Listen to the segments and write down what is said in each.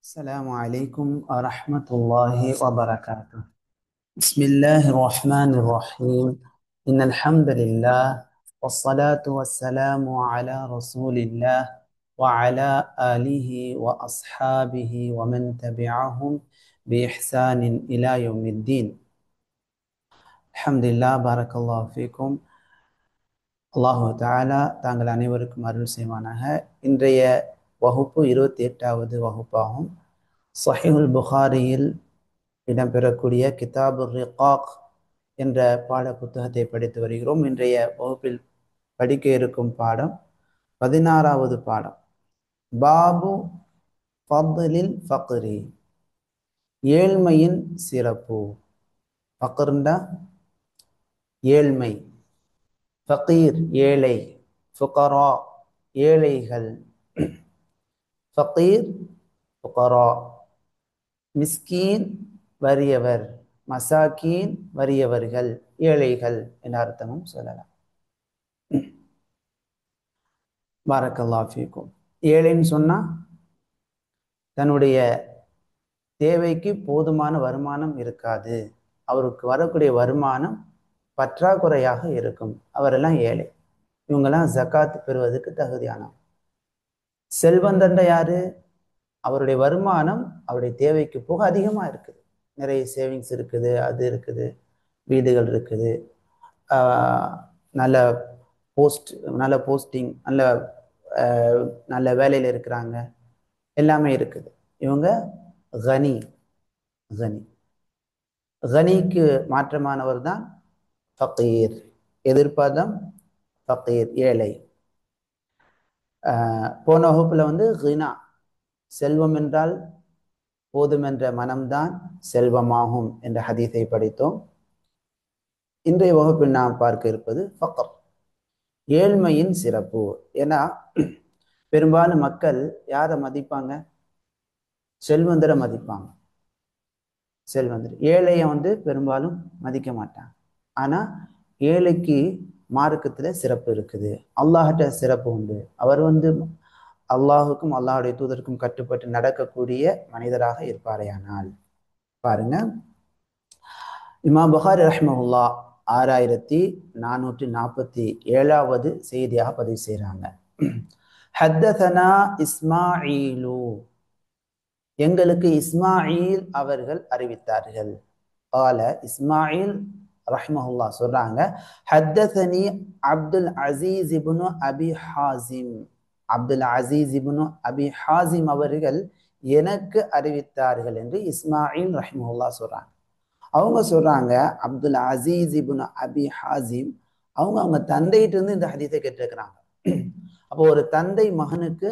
السلام عليكم ورحمة الله وبركاته. بسم الله الرحمن الرحيم. إن الحمد لله والصلاة والسلام على رسول الله وعلى آله وأصحابه ومن تبعهم بإحسان إلى يوم الدين. الحمد لله بارك الله فيكم. அல்லாஹு தாலா தாங்கள் அனைவருக்கும் அருள் செய்வானாக. இன்றைய வகுப்பு 28வது வகுப்பாகும். சஹீஹுல் புகாரியில் இடம்பெறக்கூடிய கிதாபு ரிகாக் என்ற பாட புத்தகத்தை படித்து வருகிறோம். இன்றைய வகுப்பில் படிக்க இருக்கும் பாடம் 16வது பாடம். பாபு ஃபத்லில் ஃபக்ரி, ஏழ்மையின் சிறப்பு. ஃபக்ர்ண்டா ஏழ்மை, ஃபகீர் ஏழை, ஃபுகரா ஏழைகள், ஃபகீர் ஃபுகரா, மிஸ்கீன் வறியவர், மசாக்கீன் வறியவர்கள், ஏழைகள் என்ற அர்த்தமும் சொல்லலாம். பாரக்கல்லாஹு ஃபீக்கும். ஏழைன்னு சொன்னா தன்னுடைய தேவைக்கு போதுமான வருமானம் இருக்காது, அவருக்கு வரக்கூடிய வருமானம் பற்றாக்குறையாக இருக்கும், அவரெல்லாம் ஏழை. இவங்கெல்லாம் ஜக்காத் பெறுவதற்கு தகுதியானவர். செல்வந்தண்ட யாரு? அவருடைய வருமானம் அவருடைய தேவைக்கு போக அதிகமாக இருக்குது, நிறைய சேவிங்ஸ் இருக்குது, அது இருக்குது, வீடுகள் இருக்குது, நல்ல நல்ல போஸ்டிங், நல்ல வேலையில் இருக்கிறாங்க, எல்லாமே இருக்குது. இவங்க கனி. கனி கனிக்கு மாற்றமானவர் தான் ஃபகீர். எதிர்ப்பதம் ஃபகீர், ஏழை. போன வகுப்புல கினா, செல்வம் என்றால் போதும் என்ற மனம்தான் செல்வமாகும் என்ற ஹதீஸை படித்தோம். இன்றைய வகுப்பில் நாம் பார்க்க இருப்பது ஃபக்ர், ஏழ்மையின் சிறப்பு. ஏன்னா பெரும்பாலும் மக்கள் யாரை மதிப்பாங்க? செல்வந்தரை மதிப்பாங்க. செல்வந்தர் ஏழையை பெரும்பாலும் மதிக்க மாட்டாங்க. ஆனா ஏழைக்கு மார்க்கத்துல சிறப்பு இருக்குது, அல்லாஹ்ட்ட சிறப்பு உண்டு. அவர் அல்லாஹுக்கும் அல்லாஹுடைய தூதருக்கும் கட்டுப்பட்டு நடக்கக்கூடிய மனிதராக இருப்பாரையானால். பாருங்க, இமாம் புகாரி ரஹ்மஹுல்லா 6447வது செய்தியாக பதிவு செய்கிறாங்க. ஹத்தஸனா இஸ்மாஈலு, எங்களுக்கு இஸ்மாயில் அவர்கள் அறிவித்தார்கள். கால இஸ்மாயில் ரஹ்மஹுல்லா சொல்றாங்க, ஹத்தஸனி அப்துல் அசீஸ் இப்னு அபி ஹாசிம், அப்துல் அசீஸ் இப்னு அபி ஹாசிம் அவர்கள் எனக்கு அறிவித்தார்கள் என்று இஸ்மாயில் ரஹ்மஹுல்லா சொல்றாங்க. அவங்க சொல்றாங்க, அப்துல் அசீஸ் இப்னு அபி ஹாசிம் அவங்க தந்தையிட்ட இருந்து இந்த ஹதீஸை கேட்டிருக்கிறாங்க. அப்போ ஒரு தந்தை மகனுக்கு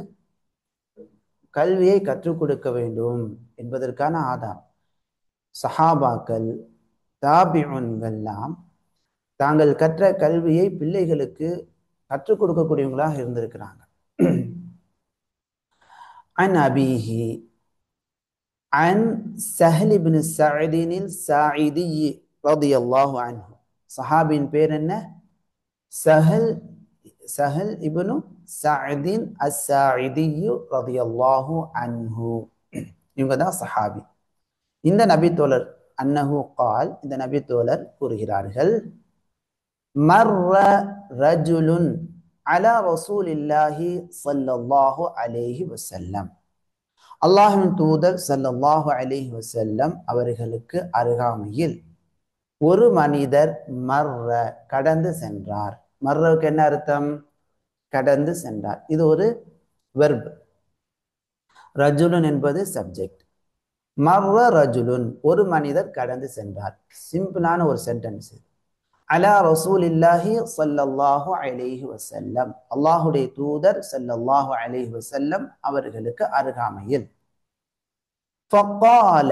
கல்வியை கற்றுக் கொடுக்க வேண்டும் என்பதற்கான ஆதாரம். சஹாபாக்கள் தாபிஊன்கள்லாம் தாங்கள் கற்ற கல்வியை பிள்ளைகளுக்கு கற்றுக் கொடுக்கக்கூடியவங்களாக இருந்திருக்கிறாங்க. அன் அபீஹி அன் சஹல் இப்னு சஅதின் சாயிதி ரலியல்லாஹு அன்ஹு, சஹாபின் பேர் என்ன? சஹல் இப்னு சஅதின் அஸ்ஸாயிதி ரலியல்லாஹு அன்ஹு, இவங்க தான் சஹாபி. இந்த நபி தோழர் அன்னஹு கால், இந்த நபி தோழர் கூறுகிறார்கள், மர்ர ரஜுலுன் அலா ரசூலில்லாஹி ஸல்லல்லாஹு அலைஹி வஸல்லம், அல்லாஹ்வின் தூதர் ஸல்லல்லாஹு அலைஹி வஸல்லம் அவர்களுக்கு அருகாமையில் ஒரு மனிதர் மர்ர கடந்து சென்றார். மர்ரவுக்கு என்ன அர்த்தம்? கடந்து சென்றார். இது ஒரு வெர்ப். ரஜுலுன் என்பது சப்ஜெக்ட். மர்ர ரஜுலுன், ஒரு மனிதர் கடந்து சென்றார். சிம்பிளான ஒரு சென்டென்ஸ். அலா ரசூலில்லாஹி ஸல்லல்லாஹு அலைஹி வஸல்லம், அல்லாஹுடைய தூதர் ஸல்லல்லாஹு அலைஹி வஸல்லம் அவர்களுக்கு அருகாமையில். ஃபகால,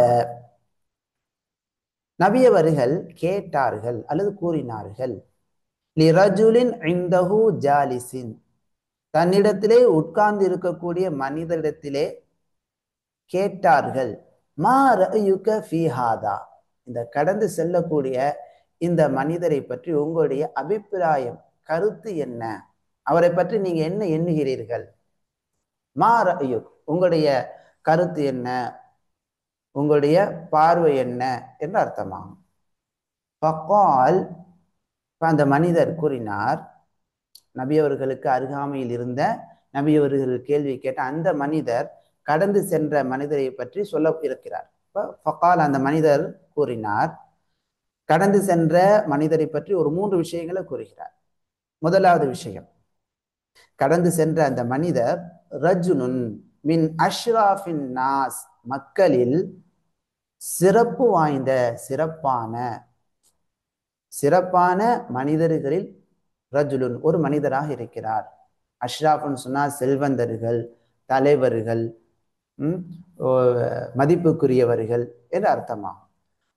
நபி அவர்கள் கேட்டார்கள் அல்லது கூறினார்கள், லிரஜுலின் இந்தஹு ஜாலிசின், தன்னிடத்திலே உட்கார்ந்து இருக்கக்கூடிய மனிதரிடத்திலே கேட்டார்கள், மா ரஅயுக ஃபீ ஹாதா, இந்த கடந்து செல்லக்கூடிய இந்த மனிதரை பற்றி உங்களுடைய அபிப்பிராயம், கருத்து என்ன? அவரை பற்றி நீங்க என்ன எண்ணுகிறீர்கள்? மா ரஅயுக், உங்களுடைய கருத்து என்ன, உங்களுடைய பார்வை என்ன என்று அர்த்தமாகும். ஃபகால், அந்த மனிதர் கூறினார், நபி அவர்களுக்கு அருகாமையில் இருந்த நபி அவர்கள் கேள்வி கேட்ட அந்த மனிதர் கடந்து சென்ற மனிதரை பற்றி சொல்ல இருக்கிறார். ஃபகால், அந்த மனிதர் கூறினார், கடந்து சென்ற மனிதரை பற்றி ஒரு 3 விஷயங்களை கூறுகிறார். முதலாவது விஷயம், கடந்து சென்ற அந்த மனிதர் ரஜுலுன் மின் அஷ்ராஃபின் நாஸ், மக்களில் சிறப்பு வாய்ந்த சிறப்பான மனிதர்களில் ரஜுலுன் ஒரு மனிதராக இருக்கிறார். அஷ்ராஃப்னு சொன்னால் செல்வந்தர்கள், தலைவர்கள், மதிப்புக்குரியவர்கள் என்று அர்த்தமாகும்.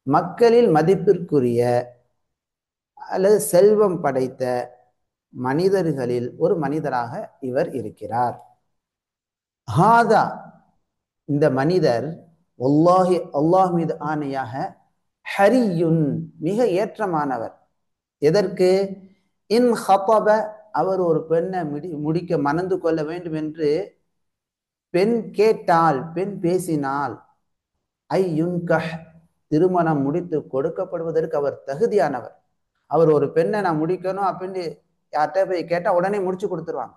மக்களில் மதிப்பிற்குரிய அல்லது செல்வம் படைத்த மனிதர்களில் ஒரு மனிதராக இவர் இருக்கிறார். ஹாதா, இந்த மனிதர் வல்லாஹி, அல்லாஹ் மீது ஆணையாக, ஹரியுன், மிக ஏற்றமானவர். எதற்கு? இன் ஹபப, அவர் ஒரு பெண்ணை முடிக்க மணந்து கொள்ள வேண்டும் என்று பெண் கேட்டால், பெண் பேசினால், ஐயுன்கஹ், திருமணம் முடித்து கொடுக்கப்படுவதற்கு அவர் தகுதியானவர். அவர் ஒரு பெண்ணை நான் முடிக்கணும் அப்படின்னு யார்கிட்ட போய் கேட்டா உடனே முடிச்சு கொடுத்துருவாங்க.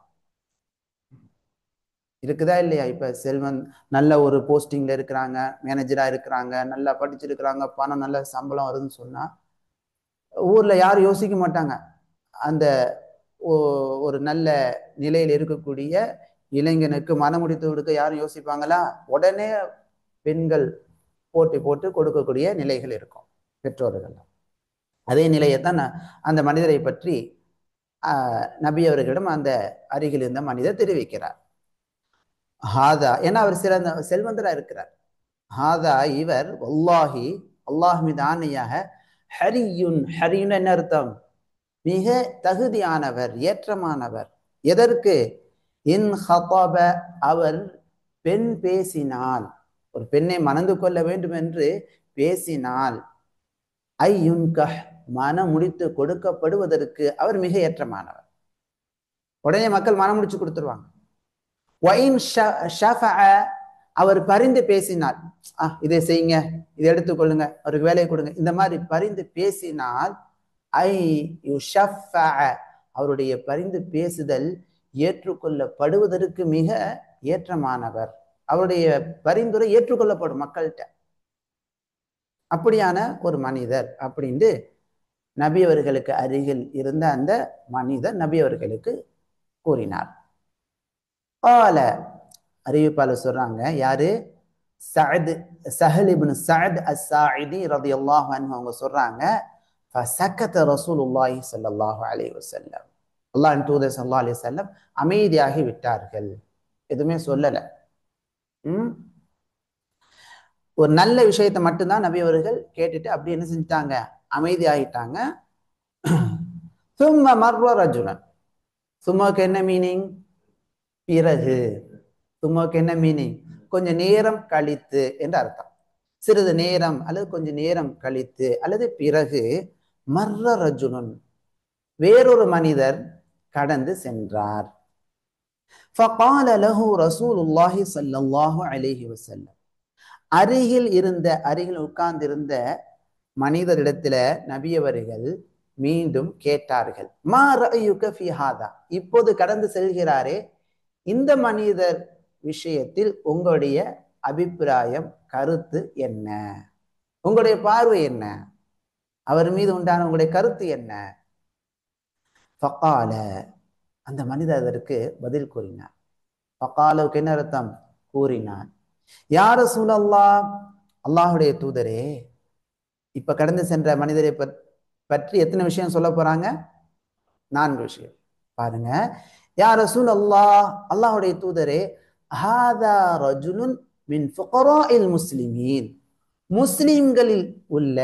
இருக்குதா இல்லையா? இப்ப செல்வன் நல்ல ஒரு போஸ்டிங்ல இருக்கிறாங்க, மேனேஜரா இருக்கிறாங்க, நல்லா படிச்சிருக்கிறாங்க, பணம் நல்ல சம்பளம் வருதுன்னு சொன்னா ஊர்ல யாரும் யோசிக்க மாட்டாங்க. அந்த ஒரு நல்ல நிலையில் இருக்கக்கூடிய இளைஞனுக்கு மனம் முடித்து கொடுக்க யாரும் யோசிப்பாங்களா? உடனே பெண்கள் போட்டி போட்டு கொடுக்கக்கூடிய நிலைகள் இருக்கும் பெற்றோர்கள். அதே நிலையைத்தான் அந்த மனிதரை பற்றி நபி அவர்களிடம் அந்த அருகில் இருந்த மனிதர் தெரிவிக்கிறார். ஹாதா, ஏன்னா அவர் சிறந்த செல்வந்தரா இருக்கிறார். ஹாதா, இவர் வல்லாஹி, அல்லாஹ் மீது ஆணையாக, ஹரியுன், ஹரியுன் என்ன அர்த்தம்? மிக தகுதியானவர், ஏற்றமானவர். எதற்கு? இன் ஹதப, அவர் பெண் பேசினால், ஒரு பெண்ணை மணந்து கொள்ள வேண்டும் என்று பேசினால், ஐயுன்கஹ், மனம் முடித்து கொடுக்கப்படுவதற்கு அவர் மிக ஏற்றமானவர். உடனே மக்கள் மனம் முடிச்சு கொடுத்துருவாங்க. அவர் பரிந்து பேசினால், இதை செய்யுங்க, இதை எடுத்துக்கொள்ளுங்க, அவருக்கு வேலையை கொடுங்க, இந்த மாதிரி பரிந்து பேசினால், அவருடைய பரிந்து பேசுதல் ஏற்றுக்கொள்ளப்படுவதற்கு மிக ஏற்றமானவர். அவருடைய பரிந்துரை ஏற்றுக்கொள்ளப்படும் மக்கள்கிட்ட. அப்படியான ஒரு மனிதர் அப்படின்னு நபி அவர்களுக்கு அருகில் இருந்த அந்த மனிதர் நபி அவர்களுக்கு கூறினார். அறிவிப்பாளர் சொல்றாங்க, யாரு? சஹல் இப்னு சஅத் அஸ்-சாஇதி ரலியல்லாஹு அன்ஹு அவங்க சொல்றாங்க, ஃபஸக்கத ரசூலுல்லாஹி ஸல்லல்லாஹு அலைஹி வஸல்லம், அல்லாஹ்வின் தூதர் ஸல்லல்லாஹு அலைஹி வஸல்லம் அமைதியாகி விட்டார்கள், எதுவுமே சொல்லல. ஒரு நல்ல விஷயத்தை மட்டும்தான் நபி அவர்கள் கேட்டுட்டு அப்படி என்ன செஞ்சிட்டாங்க? அமைதியாகிட்டாங்க. சும்ம மர்ர ரஜுலன், சும்மாக்கு என்ன மீனிங்? பிறகு. சும்மாக்கு என்ன மீனிங்? கொஞ்ச நேரம் கழித்து என்று அர்த்தம். சிறிது நேரம் அல்லது கொஞ்ச நேரம் கழித்து அல்லது பிறகு, மர்ர ரஜுலன், வேறொரு மனிதர் கடந்து சென்றார். ஃபகால லஹு ரசூலுல்லாஹி ஸல்லல்லாஹு அலைஹி வஸல்லம், அருகில் உட்கார்ந்திருந்த மனிதரிடத்துல நபி அவர்கள் மீண்டும் கேட்டார்கள், மா ரஅயுக ஃபீ ஹாதா, இப்போது கடந்து செல்கிறாரே இந்த மனிதர் விஷயத்தில் உங்களுடைய அபிப்பிராயம், கருத்து என்ன? உங்களுடைய பார்வை என்ன? அவர் மீது உண்டான உங்களுடைய கருத்து என்ன? ஃபகால, அந்த மனிதர் அதற்கு பதில் கூறினார். ஃபகாலுக்கு என்ன அர்த்தம்? கூறினார், யா ரசூலல்லாஹ், அல்லாஹுடைய தூதரே, இப்ப கடந்து சென்ற மனிதரை பற்றி எத்தனை விஷயம் சொல்ல போறாங்க? 4 விஷயம். பாருங்க. யா ரசூலல்லாஹ், அல்லாஹுடைய தூதரே, ஹாதா ரஜுலுன் மின் ஃபுகராஇல் முஸ்லிமீன், முஸ்லிம்களில் உள்ள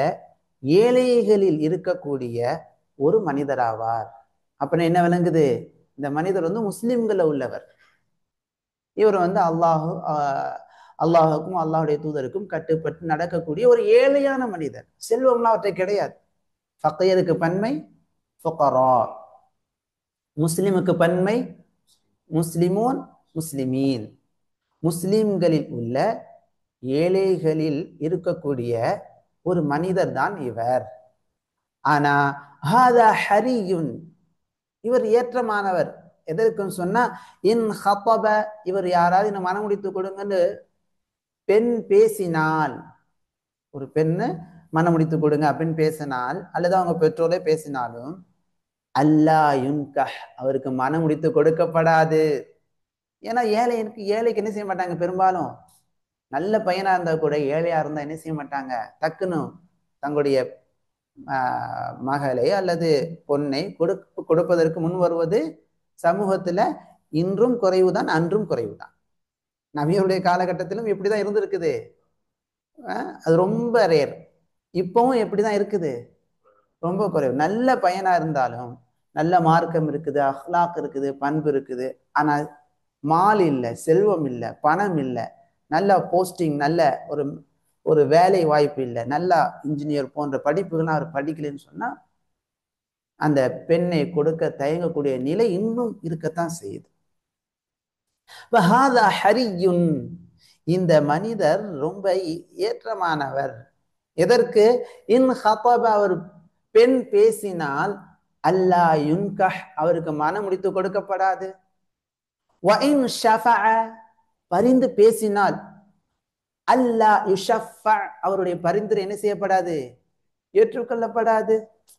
ஏழைகளில் இருக்கக்கூடிய ஒரு மனிதராவார். அப்ப என்ன விளங்குது? இந்த மனிதர் முஸ்லிம்கள உள்ளவர். இவர் அல்லாஹுக்கும் அல்லாஹுடைய தூதருக்கும் கட்டுப்பட்டு நடக்கக்கூடிய ஒரு ஏழையான மனிதர். செல்வம்லாம் அவற்றை கிடையாது. ஃபக்கீருக்கு பன்மை ஃபுகரா, முஸ்லிமுக்கு பன்மை முஸ்லிமூன் முஸ்லிமீன். முஸ்லிம்களில் உள்ள ஏழைகளில் இருக்கக்கூடிய ஒரு மனிதர் தான் இவர். ஆனா ஹாதா ஹரியுன், இவர் ஏற்றமானவர். எதற்குன்னு சொன்னா, இன் ஹப்பப, இவர் யாராவது என்ன மனம் முடித்து கொடுங்கன்னு பெண் பேசினால், ஒரு பெண்ணு மனம் முடித்து கொடுங்க அப்படின்னு பேசினால், அல்லது அவங்க பெற்றோரே பேசினாலும், அல்லா யுன்கஹ், அவருக்கு மனம் முடித்து கொடுக்கப்படாது. ஏன்னா ஏழைக்கு என்ன செய்ய மாட்டாங்க பெரும்பாலும். நல்ல பையனா இருந்தா கூட ஏழையா இருந்தா என்ன செய்ய மாட்டாங்க, டக்குன்னு தங்களுடைய மகளை அல்லது பொண்ணை கொடுப்பதற்கு முன் வருவது சமூகத்துல இன்றும் குறைவுதான், அன்றும் குறைவுதான். நபியுடைய காலகட்டத்திலும் இப்படிதான் இருந்திருக்குது. அது ரொம்ப ரேர். இப்பவும் எப்படிதான் இருக்குது, ரொம்ப குறைவு. நல்ல பையனா இருந்தாலும், நல்ல மார்க்கம் இருக்குது, அஹ்லாக் இருக்குது, பண்பு இருக்குது, ஆனா மால் இல்லை, செல்வம் இல்லை, பணம் இல்லை, நல்ல போஸ்டிங், நல்ல ஒரு ஒரு வேலை வாய்ப்பு இல்லை, நல்லா இன்ஜினியர் போன்ற படிப்புகள்லாம் அவர் படிக்கலன்னு சொன்னா அந்த பெண்ணை கொடுக்க தயங்கக்கூடிய நிலை இன்னும் இருக்கத்தான் செய்யுது. இந்த மனிதர் ரொம்ப ஏற்றமானவர். எதற்கு? இன் ஹபப, அவர் பெண் பேசினால் அல்லா யுன்கஹ், அவருக்கு மனம் முடித்து கொடுக்கப்படாது. வஇன் ஷஃபஅ, பரிந்து பேசினால் அல்லா யுஷஃபஅ, அவருடைய பரிந்துரை என்ன செய்யப்படாது, ஏற்றுக்கொள்ளப்படாது.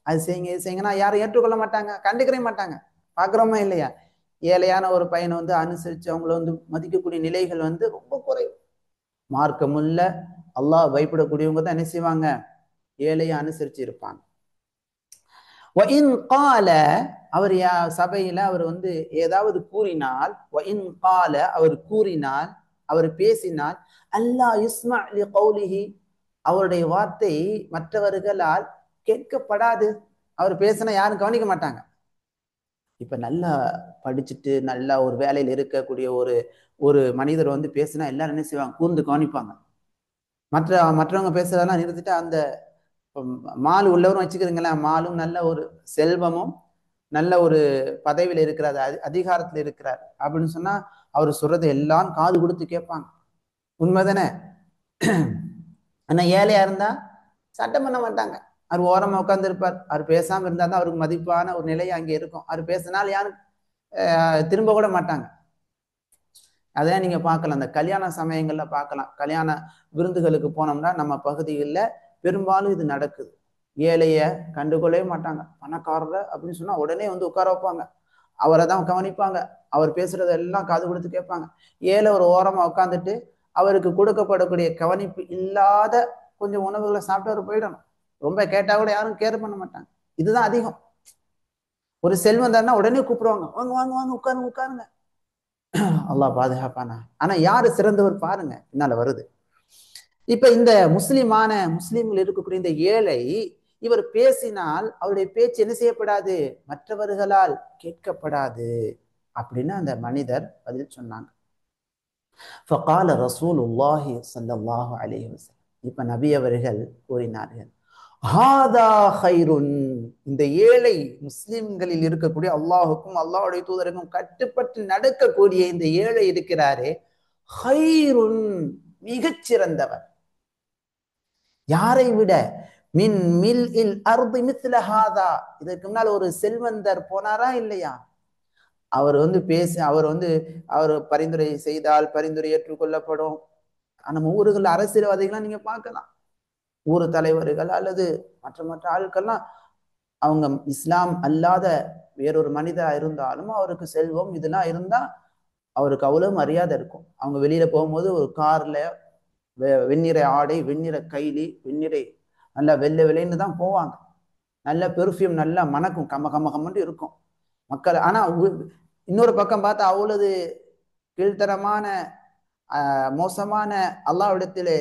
அது செய்யுங்க இது செய்யுங்கன்னா யாரும் ஏற்றுக்கொள்ள மாட்டாங்க, கண்டுக்கவே மாட்டாங்க. பாக்குறோமா இல்லையா? ஏழையான ஒரு பையனை அனுசரிச்சு அவங்கள மதிக்கக்கூடிய நிலைகள் ரொம்ப குறைவு. மார்க்கமுள்ள அல்லாஹ் பயப்படக்கூடியவங்க தான் என்ன செய்வாங்க, ஏழையை அனுசரிச்சு இருப்பாங்க. அவர் சபையில அவர் ஏதாவது கூறினால், அவர் கூறினால், அவர் பேசினால், அல்லாஹ் யுஸ்மா லி கௌலிஹி, அவருடைய வார்த்தை மற்றவர்களால் கேட்கப்படாது. அவர் பேசினா யாரும் கவனிக்க மாட்டாங்க. இப்ப நல்லா படிச்சுட்டு நல்லா ஒரு வேலையில இருக்கக்கூடிய ஒரு மனிதர் பேசினா எல்லாரும் என்ன செய்வாங்க, கூர்ந்து கவனிப்பாங்க. மற்றவங்க பேசுறதெல்லாம் நிறுத்திட்டு, அந்த மாலு உள்ளவரும் வச்சுக்கிறீங்களேன், மாலும் நல்ல ஒரு செல்வமும் நல்ல ஒரு பதவியில இருக்கிறார், அதிகாரத்துல இருக்கிறார் அப்படின்னு சொன்னா அவர் சொல்றதை எல்லாம் காது கொடுத்து கேட்பாங்க. உண்மைதானே? ஆனா ஏழையா இருந்தா சட்டம் பண்ண மாட்டாங்க. அவர் ஓரமா உட்கார்ந்து இருப்பார். அவர் பேசாம இருந்தா தான் அவருக்கு மதிப்பான ஒரு நிலை அங்கே இருக்கும். அவர் பேசினால் யாரும் திரும்ப கூட மாட்டாங்க. அதான் நீங்க பார்க்கலாம், அந்த கல்யாண சமயங்கள்ல பார்க்கலாம். கல்யாண விருந்துகளுக்கு போனோம்னா நம்ம பகுதிகளில் பெரும்பாலும் இது நடக்குது. ஏழைய கண்டுகொள்ளவே மாட்டாங்க. பணக்காரர் அப்படின்னு சொன்னா உடனே உட்கார வைப்பாங்க, அவரை தான் கவனிப்பாங்க, அவர் பேசுறதெல்லாம் காது கொடுத்து கேட்பாங்க. ஏழை ஒரு ஓரமா உட்காந்துட்டு அவருக்கு கொடுக்கப்படக்கூடிய கவனிப்பு இல்லாத கொஞ்சம் உணவுகளை சாப்பிட்டு அவர் போயிடணும். ரொம்ப கேட்டா கூட யாரும் கேர் பண்ண மாட்டாங்க. இதுதான் அதிகம். ஒரு செல்வம் தானே உடனே கூப்பிடுவாங்க, வாங்க வாங்க வாங்க உட்காருங்க உட்காருங்க. அல்லாஹ் பாதுகாப்பானா. ஆனா யாரு சிறந்தவர் பாருங்க, என்னால வருது. இப்ப இந்த முஸ்லிம்கள் இருக்கக்கூடிய இந்த ஏழை, இவர் பேசினால் அவருடைய பேச்சு என்ன செய்யப்படாது, மற்றவர்களால் கேட்கப்படாது அப்படின்னு அந்த மனிதர் பதில் சொன்னாங்க. ஃபகால ரசூலுல்லாஹி ஸல்லல்லாஹு அலைஹி வஸல்லம், இப்ப நபி அவர்கள் கூறினார்கள், ஹாதா கைருன், இந்த ஏழை முஸ்லிம்களில் இருக்கக்கூடிய அல்லாஹுக்கும் அல்லாஹுடைய தூதருக்கும் கட்டுப்பட்டு நடக்கக்கூடிய இந்த ஏழை இருக்கிறாரே, ஹைருன், மிகச்சிறந்தவர். யாரை விட? மின் மில் இல் அர்தி மித்ல ஹாதா, இதற்கு முன்னால் ஒரு செல்வந்தர் போனாரா இல்லையா? அவர் அவர் பரிந்துரை செய்தால் பரிந்துரை ஏற்றுக்கொள்ளப்படும். நம்ம ஊர்கள் அரசியல்வாதிகள்லாம் நீங்க பார்க்கலாம், ஊர் தலைவர்கள் அல்லது மற்ற ஆட்கள்லாம் அவங்க இஸ்லாம் அல்லாத வேறொரு மனிதா இருந்தாலும் அவருக்கு செல்வம் இதெல்லாம் இருந்தா அவருக்கு அவ்வளவு மரியாதை இருக்கும். அவங்க வெளியில போகும்போது ஒரு கார்ல வெண்ணிற ஆடை, வெண்ணிற கைலி, வெண்ணிறை நல்லா வெள்ளைன்னு தான் போவாங்க. நல்ல பெர்ஃப்யூம் நல்லா மணக்கும், கம இருக்கும் மக்கள். ஆனா இன்னொரு பக்கம் பார்த்தா அவ்வளவு கீழ்த்தரமான மோசமான அல்லாஹ்விடத்திலே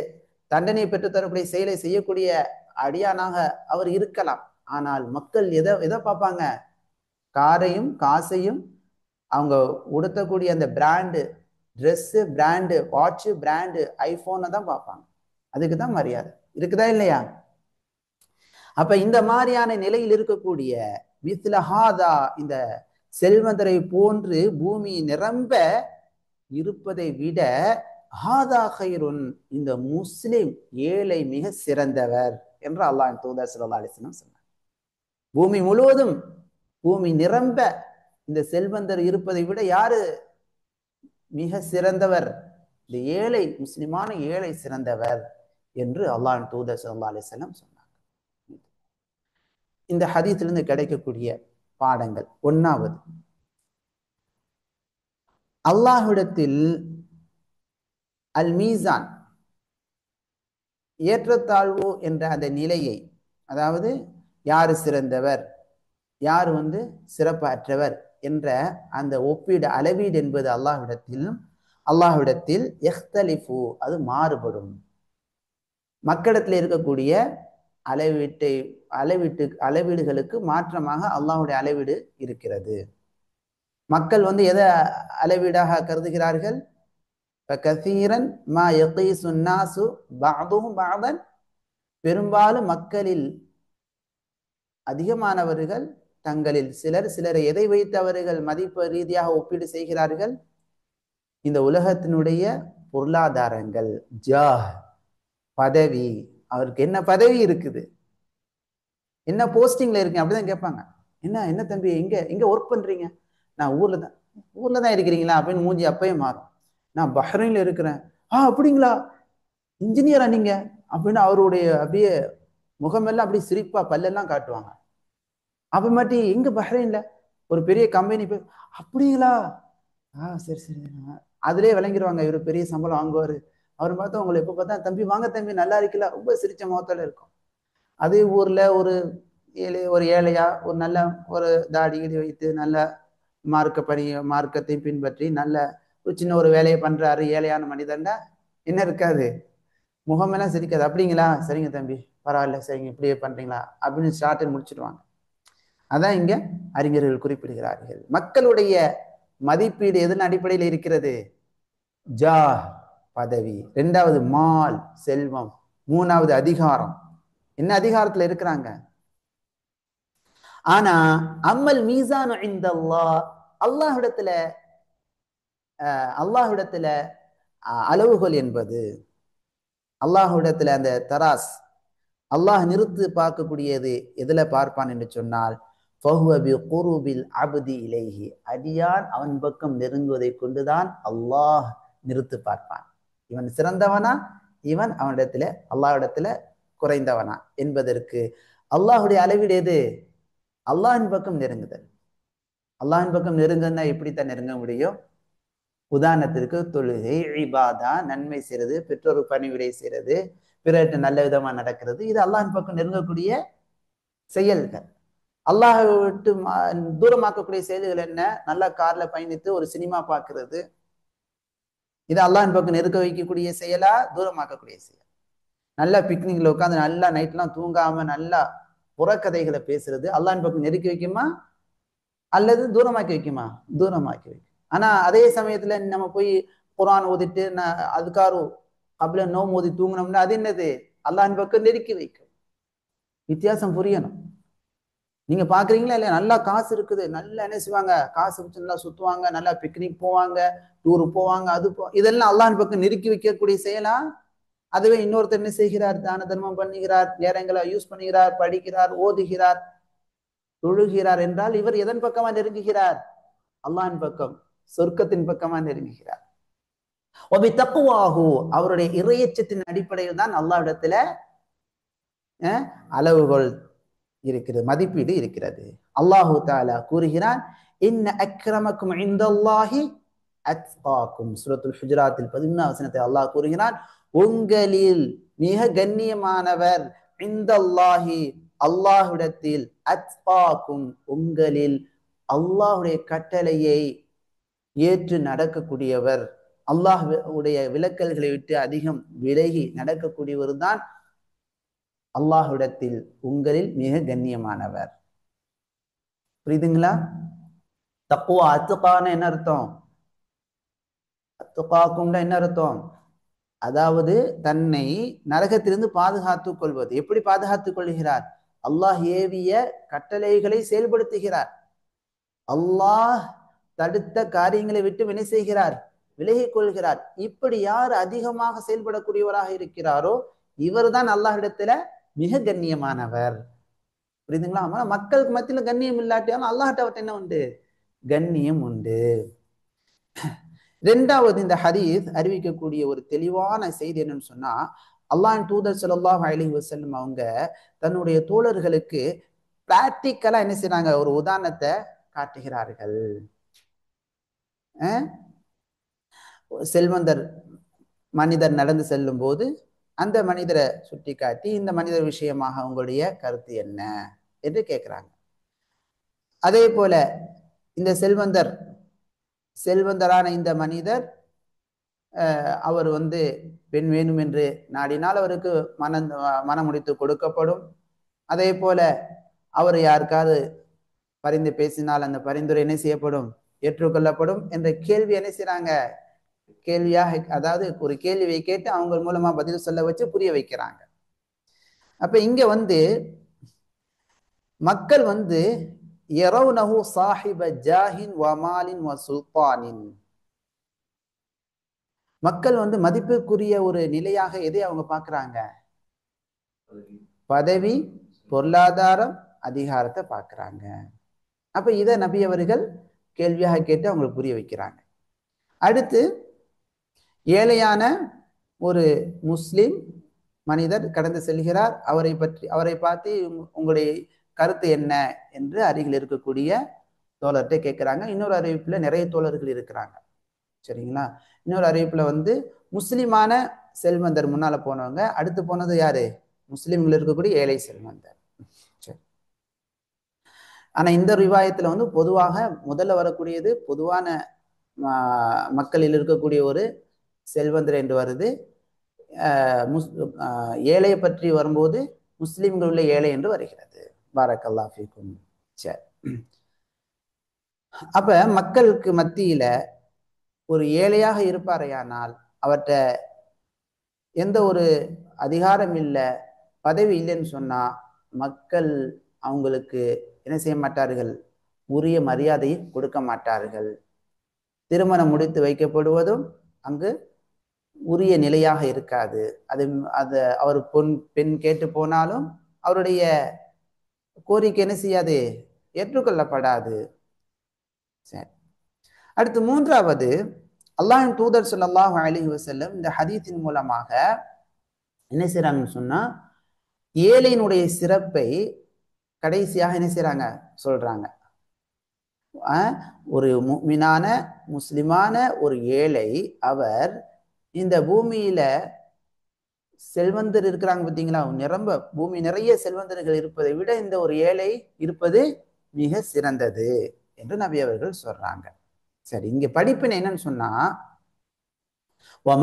தண்டனை பெற்றுத்தரக்கூடிய செயலை செய்யக்கூடிய அடியானாக அவர் இருக்கலாம். ஆனால் மக்கள் எதை பார்ப்பாங்க? காரையும் காசையும் அவங்க உடுத்தக்கூடிய அந்த brand dress, brand watch, brand ஐபோனை தான் பார்ப்பாங்க. அதுக்கு தான் மரியாதை இருக்குதா இல்லையா? அப்ப இந்த மாதிரியான நிலையில் இருக்கக்கூடிய மிஸ்லஹாதா, இந்த செல்வந்தரை போன்று பூமி நிரம்ப இருப்பதை விட ஹாதா கைருன், இந்த முஸ்லிம் ஏழை மிக சிறந்தவர் என்று அல்லாஹ் தூதர் ஸல்லல்லாஹு அலைஹி வஸல்லம் சொன்னார். பூமி முழுவதும், பூமி நிரம்ப இந்த செல்வந்தர் இருப்பதை விட யாரு மிக சிறந்தவர்? இந்த ஏழை, முஸ்லிமான ஏழை சிறந்தவர் என்று அல்லாஹ் தூதர் ஸல்லல்லாஹு அலைஹி வஸல்லம் சொன்னார். இந்த ஹதீஸிலிருந்து கிடைக்கக்கூடிய பாடங்கள்: ஒன்னாவது, அல்லாஹ்விடத்தில் அல் மீசான், ஏற்றத்தாழ்வு என்ற அந்த நிலையை, அதாவது யாரு சிறந்தவர், யார் சிறப்பற்றவர் என்ற அந்த ஒப்பீடு, அளவீடு என்பது அல்லாஹ்விடத்தில் எஹ்தலிஃபு, அது மாறுபடும். மக்களிடத்தில் இருக்கக்கூடிய அளவீடுகளுக்கு மாற்றமாக அல்லாஹ்வுடைய அளவீடு இருக்கிறது. மக்கள் எதை அளவீடாக கருதுகிறார்கள்? பெரும்பாலும் மக்களில் அதிகமானவர்கள் தங்களில் சிலரை எதை வைத்து அவர்கள் மதிப்பு ரீதியாக ஒப்பீடு செய்கிறார்கள்? இந்த உலகத்தினுடைய பொருளாதாரங்கள், ஜாஹ், பதவி, அவருக்கு என்ன பதவி இருக்குது, என்ன போஸ்டிங்ல இருக்கீங்க, அப்படிதான் கேட்பாங்க. என்ன தம்பி, எங்க ஒர்க் பண்றீங்க? நான் ஊர்ல தான் இருக்கிறீங்களா அப்படின்னு மூஞ்சி அப்பயே மாறும். நான் பஹ்ரைன்ல இருக்கிறேன். அப்படிங்களா, இன்ஜினியரா நீங்க அப்படின்னு அவருடைய அப்படியே முகமெல்லாம் அப்படியே சிரிப்பா பல்லெல்லாம் காட்டுவாங்க. அப்புறமாட்டி எங்க பஹ்ரைன்ல ஒரு பெரிய கம்பெனி போய், அப்படிங்களா, சரி சரி, அதுலயே விளங்கிடுவாங்க இவர் பெரிய சம்பளம் வாங்குவாரு. அவர் பார்த்தா உங்களை எப்ப பார்த்தா தம்பி வாங்க தம்பி நல்லா இருக்கல, ரொம்ப சிரிச்ச முகத்தோட இருக்கும். அதே ஊர்ல ஒரு ஏழையா ஒரு நல்ல ஒரு தாடி வைத்து நல்ல மார்க்கத்தை பின்பற்றி நல்ல ஒரு சின்ன ஒரு வேலையை பண்றாரு ஏழையான மனிதன்டா, என்ன இருக்காது, முகமெல்லாம் சிரிக்காது. அப்படிங்களா, சரிங்க தம்பி, பரவாயில்ல, சரிங்க, இப்படியே பண்றீங்களா அப்படின்னு ஸ்டார்ட் முடிச்சிடுவாங்க. அதான் இங்க அறிஞர்கள் குறிப்பிடுகிறார்கள். மக்களுடைய மதிப்பீடு எதன் அடிப்படையில் இருக்கிறது? ஜாஹ், பதவி. இரண்டாவது மால், செல்வம். மூணாவது அதிகாரம். என்ன அதிகாரத்துல இருக்கிறாங்க? ஆனா அம்மல் மீசானு இன்தல்லாஹ், அல்லாஹ்விடத்துல அளவுகோல் என்பது, அல்லாஹ்விடத்துல அந்த தராஸ், அல்லாஹ் நிறுத்து பார்க்கக்கூடியது எதுல பார்ப்பான் என்று சொன்னால், அடியான் அவன் பக்கம் நெருங்குவதை கொண்டுதான் அல்லாஹ் நிறுத்து பார்ப்பான். இவன் சிறந்தவனா, இவன் அவனிடத்துல அல்லாஹ்விடத்துல குறைந்தவனா என்பதற்கு அல்லாஹுடைய அளவீடு எது? அல்லாஹின் பக்கம் நெருங்குதல். அல்லாஹின் பக்கம் நெருங்குன்னா எப்படித்தான் நெருங்க முடியும்? உதாரணத்திற்கு தொழுகை, இபாதா, நன்மை செய்யறது, பெற்றோர் பணிவிடை செய்யறது, பிறர்கிட்ட நல்ல விதமா நடக்கிறது, இது அல்லாஹின் பக்கம் நெருங்கக்கூடிய செயல்கள். அல்லாஹை விட்டு தூரமாக்கக்கூடிய செயல்கள் என்ன? நல்ல கார்ல பயணித்து ஒரு சினிமா பார்க்கறது, இது அல்லாஹின் பக்கம் நெருக்க வைக்கக்கூடிய செயலா, தூரமாக்கக்கூடிய செயல்? நல்லா பிக்னிக்ல உட்காந்து நல்லா நைட்லாம் தூங்காம நல்லா புறக்கதைகளை பேசுறது அல்லாஹின் பக்கம் நெருக்கி வைக்குமா அல்லது தூரமாக்கி வைக்குமா? தூரமாக்கி வைக்கும். ஆனா அதே சமயத்துல நம்ம போய் குர்ஆன் ஓதிட்டு அதுக்காரு கபில நோம் ஓதி தூங்கினோம்னா அது என்னது? அல்லாஹின் பக்கம் நெருக்கி வைக்கும். வித்தியாசம் புரியணும். நீங்க பாக்குறீங்களா இல்லையா? நல்லா காசு இருக்குது, நல்லா என்ன செய்வாங்க, காசு வச்சு நல்லா சுத்துவாங்க, நல்லா பிக்னிக் போவாங்க, டூரு போவாங்க, இதெல்லாம் அல்லாஹின் பக்கம் நெருக்கி வைக்கக்கூடிய செயலா? அதுவே இன்னொருத்தர் என்ன செய்கிறார்? தான தர்மம் பண்ணுகிறார், நேரங்களை யூஸ் பண்ணுகிறார், படிக்கிறார், ஓதுகிறார், தொழுகிறார் என்றால் இவர் எதன் பக்கமா நெருங்குகிறார்? அல்லாஹின் பக்கம், சொர்க்கத்தின் பக்கமா நெருங்குகிறார். அவருடைய இறையச்சத்தின் அடிப்படையில் தான் அல்லாஹ்விடத்துல அளவுகோல் இருக்கிறது, மதிப்பீடு இருக்கிறது. அல்லாஹு தஆலா கூறுகிறான், இன்ன அக்ரமக்கும் இன்தல்லாஹி அத்காக்கும். சூரத்துல் ஹுஜராத்தில் 11 வசனத்தை அல்லாஹ் கூறுகிறான், உங்களில் மிக கண்ணியமானவர் இன்தல்லாஹி, அல்லாஹ்விடத்தில், அத்காக்கும், உங்களில் அல்லாஹ்வுடைய கட்டளையை ஏற்று நடக்கக்கூடியவர், அல்லாஹ்வுடைய விலக்கல்களை விட்டு அதிகம் விலகி நடக்கக்கூடியவர் தான் அல்லாஹ்விடத்தில் உங்களில் மிக கண்ணியமானவர். புரியுதுங்களா? தக்வா, அத்துகான என்ன அர்த்தம்? அத்துகாக்கும்னா என்ன அர்த்தம்? அதாவது தன்னை நரகத்திலிருந்து பாதுகாத்துக் கொள்வது. எப்படி பாதுகாத்துக் கொள்கிறார்? அல்லாஹ் ஏவிய கட்டளைகளை செயல்படுத்துகிறார், அல்லாஹ் தடுத்த காரியங்களை விட்டு என்ன செய்கிறார்? விலகிக் கொள்கிறார். இப்படி யார் அதிகமாக செயல்படக்கூடியவராக இருக்கிறாரோ இவர்தான் அல்லாஹ்விடத்துல மிக கண்ணியமானவர். புரியுதுங்களா? மக்களுக்கு மத்தியில கண்ணியம் இல்லாட்டியாலும் அல்லாஹ்ட்ட அவர்கிட்ட என்ன உண்டு? கண்ணியம் உண்டு. இரண்டாவது, இந்த ஹதீஸ் அறிவிக்கக்கூடிய ஒரு தெளிவான செய்தி என்னன்னு சொன்னா, அல்லாஹ்வின் தூதர் ஸல்லல்லாஹு அலைஹி வஸல்லம் அவங்க தன்னுடைய தோழர்களுக்கு பிராக்டிக்கலா என்ன செய்றாங்க? ஒரு உதாரணத்தை காட்டுகிறார்கள். செல்வந்தர் மனிதர் நடந்து செல்லும் போது அந்த மனிதரை சுட்டி காட்டி, இந்த மனிதர் விஷயமாக உங்களுடைய கருத்து என்ன என்று கேட்கிறாங்க. அதே போல இந்த செல்வந்தரான இந்த மனிதர் அவர் பெண் வேணும் என்று நாடினால் அவருக்கு மனம் முடித்து கொடுக்கப்படும். அதே போல அவர் யாருக்காவது பரிந்து பேசினால் அந்த பரிந்துரை என்ன செய்யப்படும்? ஏற்றுக்கொள்ளப்படும் என்ற கேள்வி என்ன செய்றாங்க? கேள்வியாக, அதாவது ஒரு கேள்வியை கேட்டு அவங்க மூலமா பதில் சொல்ல வச்சு புரிய வைக்கிறாங்க. அப்ப இங்க மக்கள் யரவுனஹு சாஹிப ஜாஹின் வமாலின் வசுல்தானின், மக்கள் மதிப்புக்குரிய ஒரு நிலையாக எதை அவங்க பார்க்கறாங்க? பதவி, பொருளாதாரம், அதிகாரத்தை பார்க்கறாங்க. அப்ப இதை நபி அவர்கள் கேள்வியாக கேட்டு அவங்களுக்கு புரிய வைக்கிறாங்க. அடுத்து, ஏழையான ஒரு முஸ்லிம் மனிதர் கடந்து செல்கிறார். அவரை பார்த்து உங்களுடைய கருத்து என்ன என்று அருகில் இருக்கக்கூடிய தோழர்கிட்ட கேட்கிறாங்க. இன்னொரு அறிவிப்புல நிறைய தோழர்கள் இருக்கிறாங்க. சரிங்களா? இன்னொரு அறிவிப்புல முஸ்லிமான செல்வந்தர் முன்னால போனவங்க, அடுத்து போனது யாரு? முஸ்லிம்கள் இருக்கக்கூடிய ஏழை செல்வந்தர். சரி. ஆனா இந்த ரிவாயத்துல பொதுவாக முதல்ல வரக்கூடியது பொதுவான மக்களில் இருக்கக்கூடிய ஒரு செல்வந்தர் என்று வருது. ஏழையை பற்றி வரும்போது முஸ்லிம்கள் உள்ள ஏழை என்று வருகிறது. பாரக்கல்லாஹு ஃபீக்கும். சரி. அப்ப மக்களுக்கு மத்தியில ஒரு ஏழையாக இருப்பாரையானால் அவர்கிட்ட எந்த ஒரு அதிகாரம் இல்லை, பதவி இல்லைன்னு சொன்னா மக்கள் அவங்களுக்கு என்ன செய்ய மாட்டார்கள்? உரிய மரியாதையை கொடுக்க மாட்டார்கள். திருமணம் முடித்து வைக்கப்படுவதும் அங்கு உரிய நிலையாக இருக்காது. அது அவர் பெண் கேட்டு போனாலும் அவருடைய கோரிக்கை என்ன செய்யாது? ஏற்றுக்கொள்ளப்படாது. சரி. அடுத்து மூன்றாவது, அல்லாஹ்வின் தூதர் ஸல்லல்லாஹு அலைஹி வஸல்லம் இந்த ஹதீஸின் மூலமாக என்ன செய்றாங்கன்னு சொன்னா, ஏழையினுடைய சிறப்பை கடைசியாக என்ன செய்றாங்க? சொல்றாங்க. ஒரு முஃமினான முஸ்லிமான ஒரு ஏழை, அவர் இந்த பூமியில செல்வந்தர் இருக்கிறாங்க பார்த்தீங்களா, நிரம்ப பூமி நிறைய செல்வந்தர்கள் இருப்பதை விட இந்த ஒரு ஏழை இருப்பது மிக சிறந்தது என்று நபி அவர்கள் சொல்றாங்க. சரி, இங்க படிப்பினை என்னன்னு சொன்னா,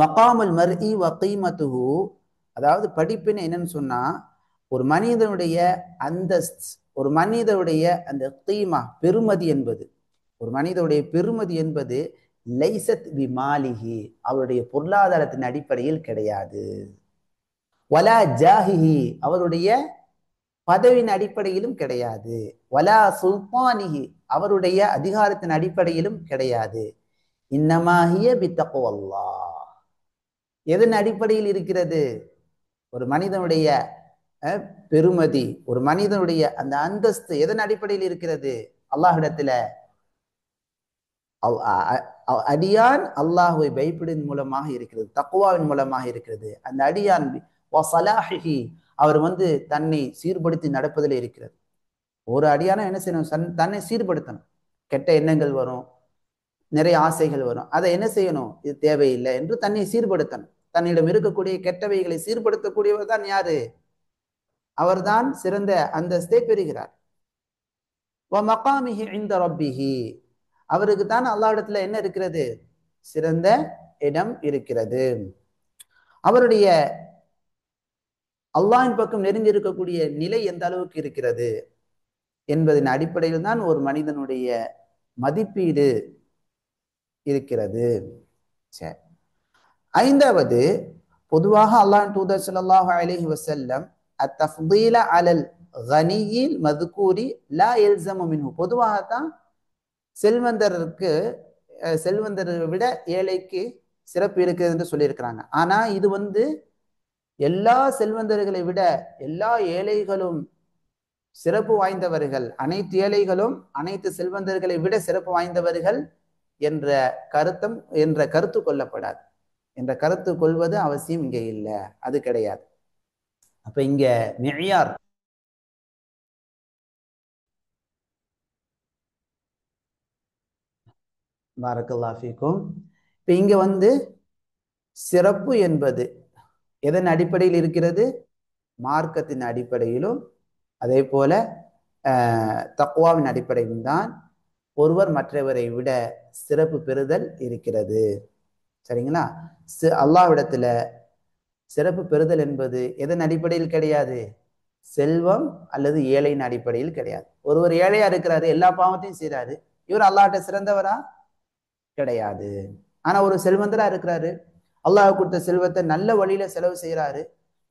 மகாமுல் மர்இ வ கீமத்துஹு, அதாவது படிப்பினை என்னன்னு சொன்னா, ஒரு மனிதனுடைய அந்தஸ்து, ஒரு மனிதனுடைய அந்த கீமா பெருமதி என்பது, ஒரு மனிதனுடைய பெருமதி என்பது லைசத் பிமாலிஹி, அவருடைய பொருளாதாரத்தின் அடிப்படையில் கிடையாது. வலா ஜாஹிஹி, அவருடைய பதவியின் அடிப்படையிலும் கிடையாது. வலா சுல்தானிஹி, அவருடைய அதிகாரத்தின் அடிப்படையிலும் கிடையாது. இன்னமாஹிய பித்தக்வல்லாஹ், எதன் அடிப்படையில் இருக்கிறது? ஒரு மனிதனுடைய பெருமதி, ஒரு மனிதனுடைய அந்த அந்தஸ்து எதன் அடிப்படையில் இருக்கிறது? அல்லாஹ்விடத்துல அடியான் அல்லாஹ்வை பயப்படின் மூலமாக இருக்கிறது, தக்வாவின் மூலமாக இருக்கிறது. அந்த அடியான் வஸலாஹிஹி, அவர் தன்னை சீர்படுத்தி நடப்பதில் இருக்கிறது. ஒரு அடியானா என்ன செய்யணும்? தன்னை சீர்படுத்தணும். கெட்ட எண்ணங்கள் வரும், நிறைய ஆசைகள் வரும், அதை என்ன செய்யணும்? இது தேவையில்லை என்று தன்னை சீர்படுத்தணும். தன்னிடம் இருக்கக்கூடிய கெட்டவைகளை சீர்படுத்தக்கூடியவர் தான் யாரு? அவர்தான் சிறந்த அந்தஸ்தை பெறுகிறார். வமகாமிஹி இன்த ரப்பிஹி, அவருக்கு தான் அல்லாஹ்விடத்துல என்ன இருக்கிறது? சிறந்த இடம் இருக்கிறது. அவருடைய அல்லாஹ்வின் பக்கம் நெருங்கி இருக்கக்கூடிய நிலை எந்த அளவுக்கு இருக்கிறது என்பதன் அடிப்படையில் தான் ஒரு மனிதனுடைய மதிப்பீடு இருக்கிறது. சரி. ஐந்தாவது, பொதுவாக அல்லாஹ்வின் தூதர் ஸல்லல்லாஹு அலைஹி வஸல்லம் அத்தஃதீல அலல் கனியில் மதுக்கூரி லா யல்ஸமு மின்ஹு, பொதுவாகத்தான் செல்வந்தருக்கு செல்வந்தரை விட ஏழைக்கு சிறப்பு இருக்குது என்று சொல்லியிருக்கிறாங்க. ஆனா இது எல்லா செல்வந்தர்களை விட எல்லா ஏழைகளும் சிறப்பு வாய்ந்தவர்கள், அனைத்து ஏழைகளும் அனைத்து செல்வந்தர்களை விட சிறப்பு வாய்ந்தவர்கள் என்ற கருத்து கொள்ளப்படாது. என்ற கருத்து கொள்வது அவசியம் இங்க இல்லை, அது கிடையாது. அப்ப இங்க மியார் பாரக்கல்லாஹு ஃபீக்கும். இப்ப இங்க சிறப்பு என்பது எதன் அடிப்படையில் இருக்கிறது? மார்க்கத்தின் அடிப்படையிலும் அதே போல தக்வாவின் அடிப்படையிலும் தான் ஒருவர் மற்றவரை விட சிறப்பு பெறுதல் இருக்கிறது. சரிங்களா? அல்லாஹ்விடத்துல சிறப்பு பெறுதல் என்பது எதன் அடிப்படையில் கிடையாது? செல்வம் அல்லது ஏழையின் அடிப்படையில் கிடையாது. ஒருவர் ஏழையா இருக்கிறாரு, எல்லா பாவத்தையும் செய்யறாரு, இவர் அல்லாஹ்ட்ட சிறந்தவரா? கிடையாது. ஆனா ஒரு செல்வந்தரா இருக்கிறாரு, அல்லாஹ் கொடுத்த செல்வத்தை நல்ல வழியில செலவு செய்யறாரு,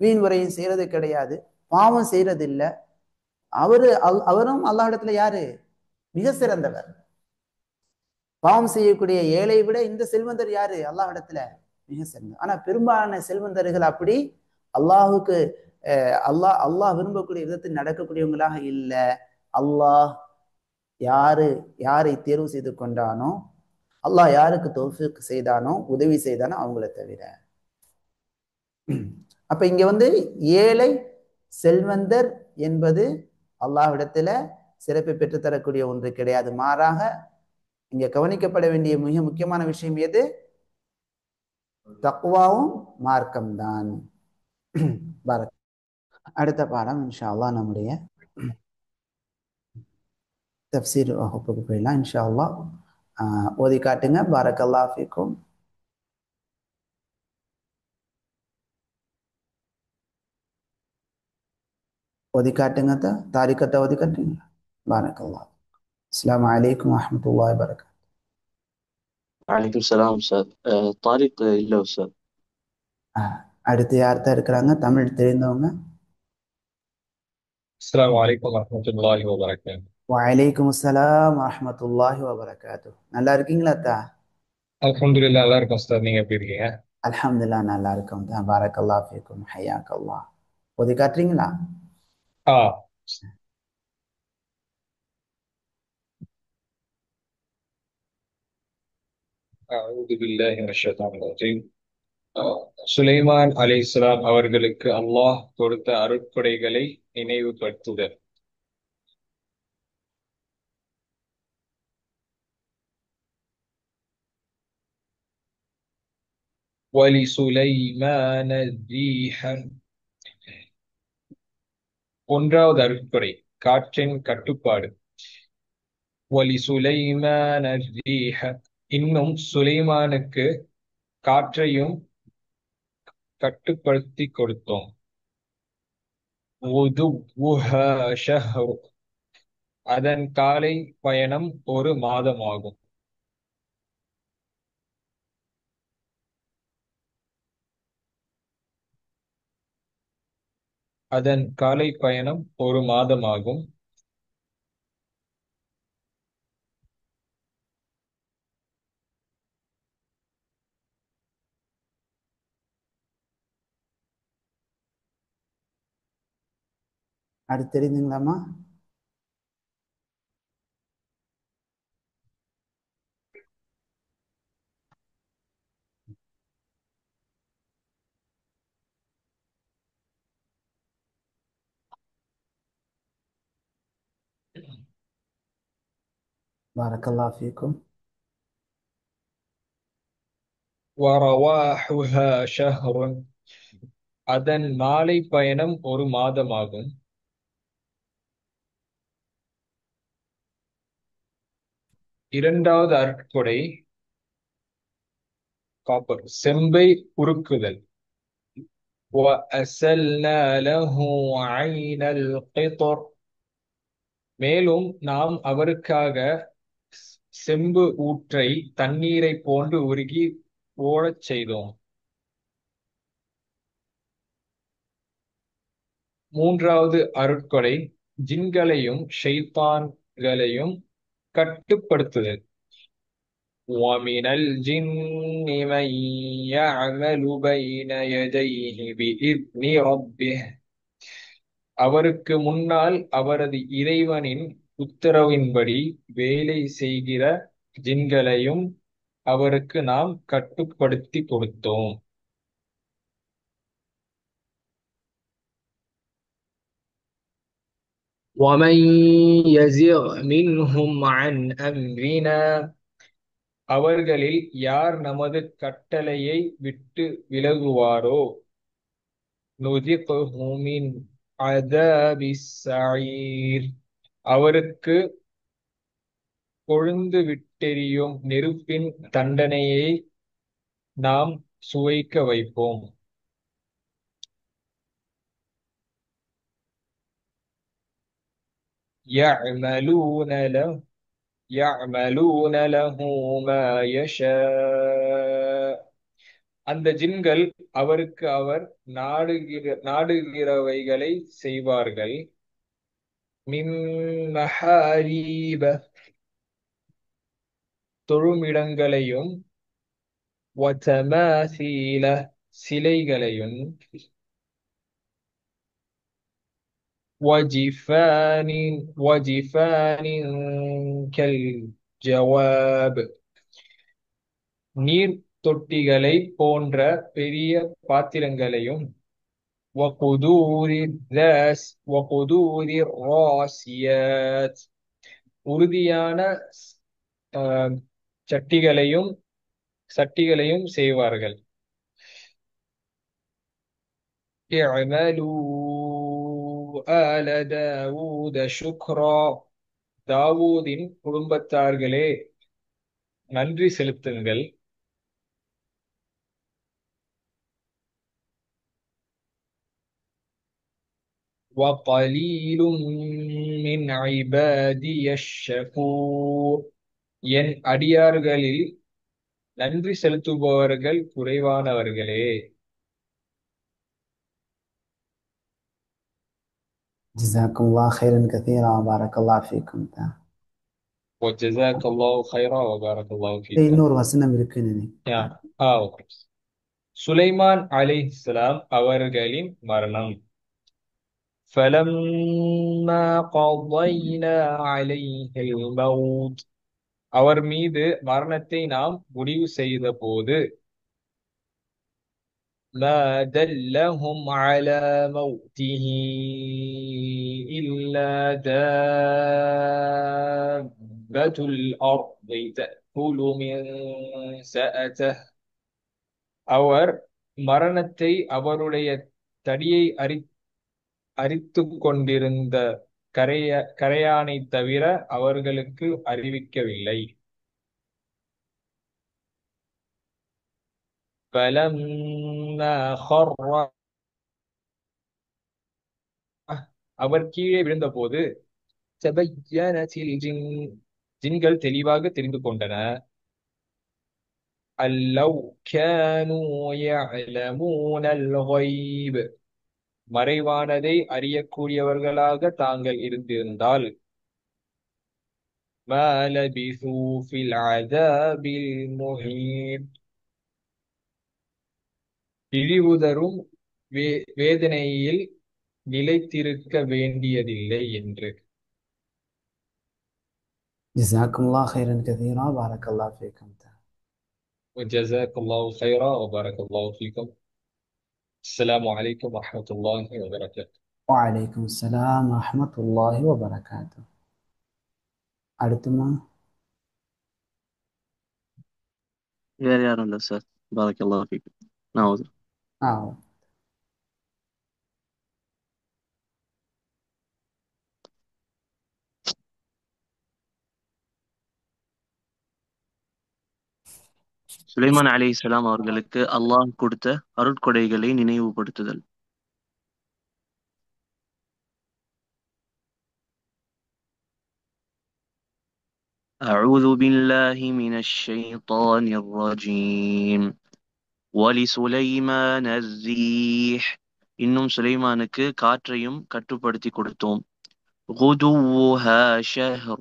வீண் முறையும் செய்யறது கிடையாது, பாவம் செய்யறது இல்லை, அவரும் அல்லாஹ்விடத்துல யாரு? மிக சிறந்தவர். பாவம் செய்யக்கூடிய ஏழை விட இந்த செல்வந்தர் யாரு? அல்லாஹ்விடத்துல மிக சிறந்தவர். ஆனா பெரும்பாலான செல்வந்தர்கள் அப்படி அல்லாஹுக்கு அல்லாஹ் விரும்பக்கூடிய விதத்தில் நடக்கக்கூடியவங்களாக இல்லை. அல்லாஹ் யாரை தேர்வு செய்து கொண்டானோ, அல்லாஹ் யாருக்கு தௌஃபீக் செய்தானோ, உதவி செய்தானோ அவங்கள தவிர. அப்ப இங்க ஏழை செல்வந்தர் என்பது அல்லாஹ்விடத்துல சிறப்பை பெற்றுத்தரக்கூடிய ஒன்று கிடையாது. மாறாக இங்க கவனிக்கப்பட வேண்டிய மிக முக்கியமான விஷயம் எது? தக்வாவும் மார்க்கம்தான். அடுத்த பாடம் இன்ஷா அல்லாஹ் நம்முடைய தஃப்சீர் வகுப்புக்கு போயிடலாம் இன்ஷா அல்லாஹ். ஓதி காட்டுங்க. பாரக்கல்லாஹு ஃபீக்கும். ஓதி காட்டுங்க. தாரிக்கத்தை ஓதி காட்டுங்க. பாரக்கல்லாஹ். அஸ்ஸலாமு அலைக்கும் வரஹ்மத்துல்லாஹி வபரகாத்துஹு. வலைக்கும் சலாம் சார். தாரிக் இல்லை சார். அடுத்து யார்தான் இருக்கிறாங்க தமிழ் தெரிந்தவங்க? السلام عليكم ورحمة الله وبركاته. வலைக்கும் அஸ்ஸலாம் வரஹ்மத்துல்லாஹி வபரகாத்துஹு. நல்லா இருக்கீங்களா தா? அல்ஹம்துலில்லாஹ் நல்லா இருக்கும் சார். நீங்க எப்படி இருக்கீங்க? அல்ஹம்துலில்லாஹ் நல்லா இருக்கோம் தான். பாரக்கல்லாஹு ஃபீக்கும். ஹய்யாக்கல்லாஹ். ஓதி காட்டுறீங்களா? ஆ அஊது பில்லாஹி மினஷ் ஷைத்தானிர் ரஜீம். சுலைமான் அலைஹிஸ்ஸலாம் அவர்களுக்கு அல்லாஹ் கொடுத்த அருட்கொடைகளை நினைவுபடுத்துதல். வலி சுலைமான ரீஹ. ஒன்றாவது அருட்கொடை காற்றின் கட்டுப்பாடு. வலி சுலைமான ரீஹ. இன்னும் சுலைமானுக்கு காற்றையும் கட்டுப்படுத்தி கொடுத்தோம். உதுவ்வுஹா ஷஹ்ரு. அதன் காலை பயணம் ஒரு மாதமாகும். அதன் காலை பயணம் ஒரு மாதமாகும். அடுத்து தெரியுதுங்களாம்மா? பாரக்கல்லாஹு ஃபீக்கும். வரவாஹுஹா ஷஹ்ருன். அதன் மாலை பயணம் ஒரு மாதமாகும். இரண்டாவது அருட்கொடை காப்பர் செம்பை உருக்குதல். وَأَسَلْنَا لَهُ عَيْنَ الْقِطْرِ. மேலும் நாம் அவருக்காக செம்பு ஊற்றை தண்ணீரை போன்று உருகி ஓடச் செய்தோம். மூன்றாவது அருட்கொடை ஜின்களையும் ஷைத்தான்களையும் கட்டுப்படுத்துதல். ومن الجن من يعمل بين يديه بإذن ربه அவருக்கு முன்னால் அவரது இறைவனின் உத்தரவின்படி வேலை செய்கிற ஜின்களையும் அவருக்கு நாம் கட்டுப்படுத்தி கொடுத்தோம். وَمَن يَزِغْ مِنْهُمْ عَنْ أَمْرِنَا அவர்களில் யார் நமது கட்டளையை விட்டு விலகுவாரோ نُذِقْهُ مِنْ عَذَابِ السَّعِيرِ அவருக்கு கொழுந்து விட்டெரியும் நெருப்பின் தண்டனையை நாம் சுவைக்க வைப்போம். يَعْمَلُونَ لَهُ مَا يَشَاءُ அந்த ஜின்கள் அவருக்கு அவர் நாடுகிறவைகளை செய்வார்கள். மின் மஹாரீப தொழுமிடங்களையும் வதமாசீல சிலைகளையும் வஜிஃபானின் கல் ஜவாப் நீர் தொட்டிகளை போன்ற பெரிய பாத்திரங்களையும் وقدور الراسيات உறுதியான சட்டிகளையும் செய்வார்கள். اعملوا آل داود شكرا தாவூதின் குடும்பத்தார்களே நன்றி செலுத்துங்கள். وَقَلِيلٌ مِّنْ عِبَادِيَ الشَّكُورُ என் அடியார்களில் நன்றி செலுத்துபவர்கள் குறைவானவர்களே. جزاكم الله خيرا كثيرا وبارك الله فيكم. وجزاك الله خيرا وبارك الله فيك. இன்னொரு வசனம் இருக்குன்னு ஓகே. சுலைமான் அலைஹிஸ்ஸலாம் அவர்களின் மரணம். فَلَمَّا قَضَيْنَا عَلَيْهِ الْمَوْتَ அவர் மீது மரணத்தை நாம் முடிவு செய்த போது مَا دَلَّهُمْ عَلَى مَوْتِهِ إِلَّا دَابَّةُ الْأَرْضِ تَأْكُلُ مِنْ سَأَتَهُ அவர் மரணத்தை அவருடைய தடியை அரித்துக் கொண்டிருந்த கரையானை தவிர அவர்களுக்கு அறிவிக்கவில்லை. فَلَمَّا خَرَّ அவர் கீழே விழுந்தபோது تَبَيَّنَتِ الْجِنُّ ஜின்கள் தெளிவாக தெரிந்து கொண்டன. أَلَّوْ كَانُوا يَعْلَمُونَ الْغَيْبَ மறைவானதை அறியக்கூடியவர்களாக தாங்கள் இருந்திருந்தால் مَا لَبِثُوا فِي الْعَذَابِ الْمُهِينِ இழிவுதரும் வேதனையில் நிலைத்திருக்க வேண்டியதில்லை என்று. جزاكم الله خيرا كثيرا بارك الله فيكم. وجزاك الله خيرا وبارك الله فيكم. السلام عليكم ورحمة الله وبركاته. وعليكم السلام ورحمة الله وبركاته. அடுத்துமா வேற யாரும் இல்லை சார். பாரக்கல்லாஹு ஃபீக்கும். நான் ஓதுறேன். சுலைமான் அலைஹிஸ்ஸலாம் அவர்களுக்கு அல்லாஹ் கொடுத்த அருட்கொடைகளை நினைவுபடுத்துதல். أعوذ بالله من الشيطان الرجيم. وَلِسُلَيْمَانَ الرِّيحَ இன்னும் சுலைமானுக்கு காற்றையும் கட்டுப்படுத்தி கொடுத்தோம். غُدُوُّهَا شَهْرٌ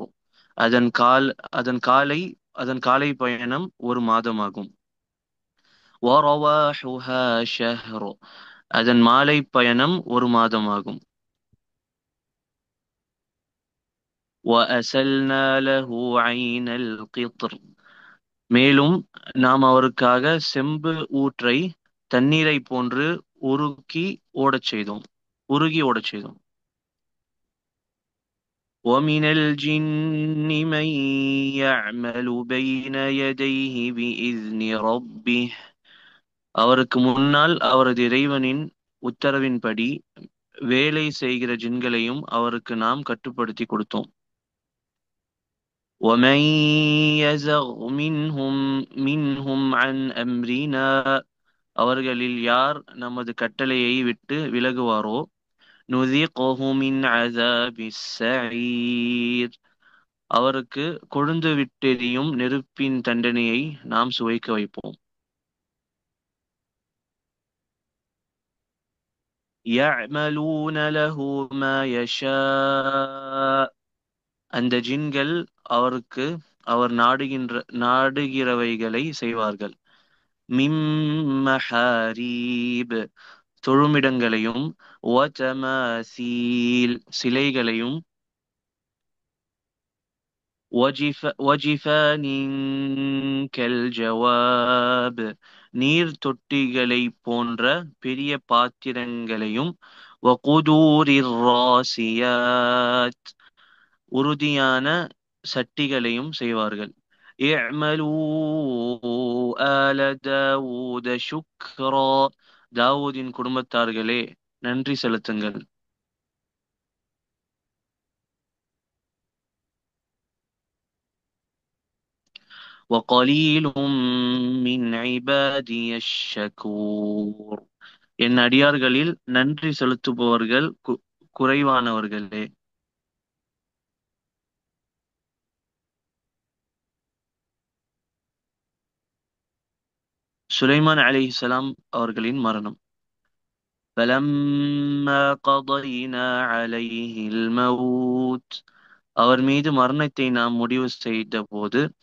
அதன் காலை அதன் காலை பயணம் ஒரு மாதமாகும். وَرَوَاحُهَا شَهْرٌ அதன் மாலை பயணம் ஒரு மாதமாகும். وَأَسَلْنَا لَهُ عَيْنَ الْقِطْرِ மேலும் நாம் அவருக்காக செம்பு ஊற்றை தண்ணீரை போன்று உருகி ஓடச் செய்தோம். وَمِنَ الْجِنِّ مَن يَعْمَلُ بَيْنَ يَدَيْهِ بِإِذْنِ رَبِّهِ அவருக்கு முன்னால் அவரது இறைவனின் உத்தரவின்படி வேலை செய்கிற ஜின்களையும் அவருக்கு நாம் கட்டுப்படுத்தி கொடுத்தோம். وَمَن يَزِغْ مِنْهُمْ عَنْ أَمْرِنَا அவர்களில் யார் நமது கட்டளையை விட்டு விலகுவாரோ نُذِقْهُ مِنْ عَذَابِ السَّعِيرِ அவருக்கு கொழுந்து விட்டெரியும் நெருப்பின் தண்டனையை நாம் சுவைக்க வைப்போம். يَعْمَلُونَ لَهُ مَا يَشَاءُ அந்த ஜின்கள் அவருக்கு அவர் நாடுகிறவைகளை செய்வார்கள். மிம் மஹாரீப் தொழுமிடங்களையும் வதமாசீல் சிலைகளையும் வஜிஃபானின் கல்ஜவாப் நீர் தொட்டிகளைப் போன்ற பெரிய பாத்திரங்களையும் வகுதூரிர் ராசியாத் உறுதியான சட்டிகளையும் செய்வார்கள். இஅ்மலூ ஆல தாவூத ஷுக்ரா தாவூதின் குடும்பத்தார்களே நன்றி செலுத்துங்கள். وَقَلِيلٌ مِّنْ عِبَادِيَ الشَّكُورُ என் அடியார்களில் நன்றி செலுத்துபவர்கள் குறைவானவர்களே. சுலைமான் அலைஹிஸ்ஸலாம் அவர்களின் மரணம். فَلَمَّا قَضَيْنَا عَلَيْهِ الْمَوْتَ அவர் மீது மரணத்தை நாம் முடிவு செய்தபோது